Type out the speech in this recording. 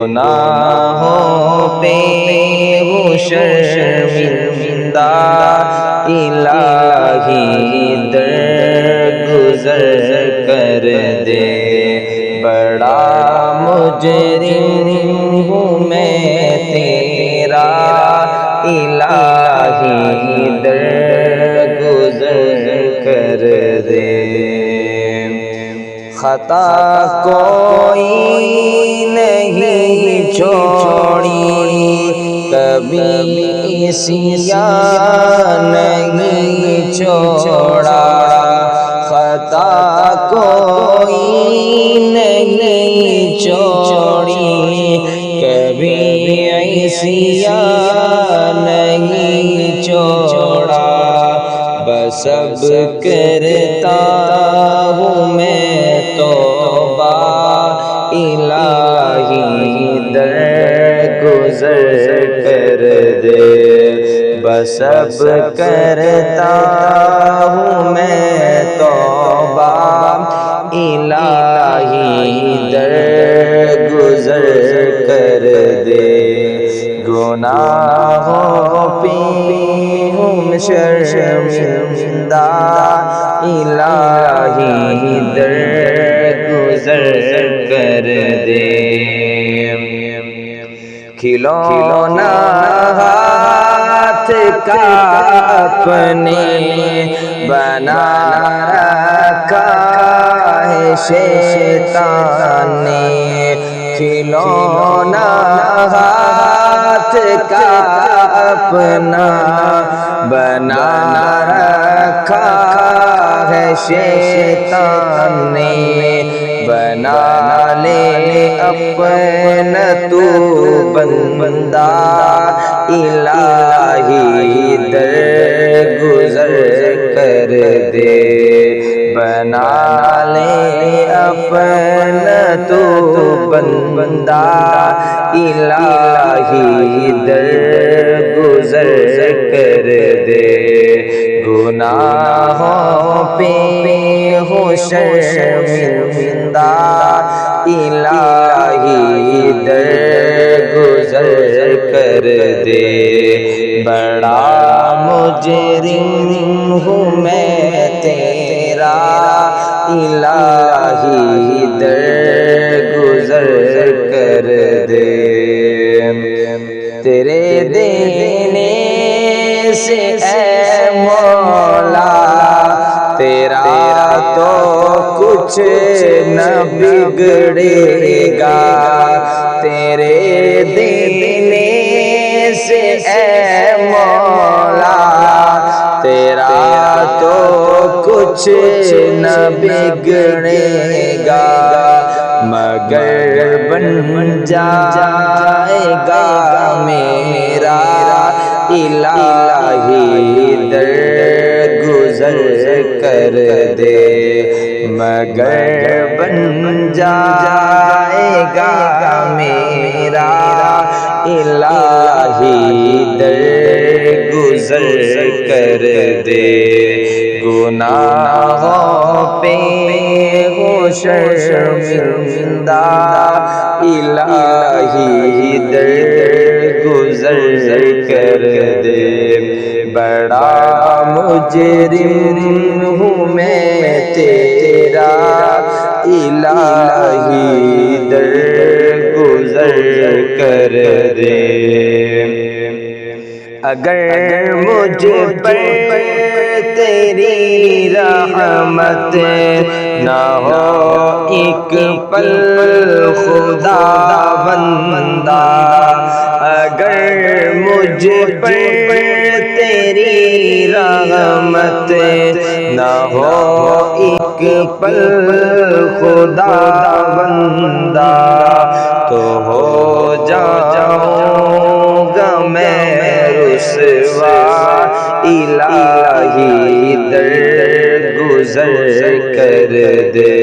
گناہوں پہ ہوں شرمندہ، الہی درگزر کر دے۔ بڑا مجرم ہوں میں تیرا، الہی درگزر کر دے۔ خطا کوئی نہیں چھوڑی، کبھی عصیان نہیں چھوڑا۔ خطا کوئی نہیں چھوڑی، کبھی عصیان نہیں چھوڑا۔ بس اب کرتا ہوں میں توبہ، الہی درگزر کر دے۔ بس اب کرتا ہوں میں توبہ، الہی درگزر کر دے۔ گناہوں پہ ہوں شرمندہ، الہی درگزر کر دے۔ کھلونا ہاتھ کا اپنے بنا رکھا ہے شیطان نے، کھلونا ہاتھ کا اپنا بنا رکھا ہے شیطان نے۔ بنا لے اپنا تو بندہ، الہی درگزر کر دے۔ بنا لے اپنا تو بندہ، الہی درگزر کر دے۔ گناہوں پہ ہوں شرمندہ، الہی درگزر کر دے۔ بڑا مجرم ہوں میں تیرا، الہی درگزر کر دے۔ تیرے دینے سے اے مولا، تیرا تو کچھ نہ بگڑے گا۔ تیرے دینے سے اے مولا، تیرا تو کچھ نہ بگڑے گا، مگر بن جائے گا میرا، الہی درگزر کر دے۔ مگر بن جائے گا میرا، الہی درگزر کر دے۔ گناہوں پہ ہوں شرمندہ، الہی درگزر کر دے۔ بڑا مجرم ہوں میں تیرا، الہی درگزر کر دے۔ اگر مجھ پر تیری رحمت نہ ہو ایک پل خدا بندہ، اگر مجھ پر تیری رحمت نہ ہو ایک پل خدا بندہ، تو ہو جاؤں گا میں رسوا، الہی درگزر کر دے۔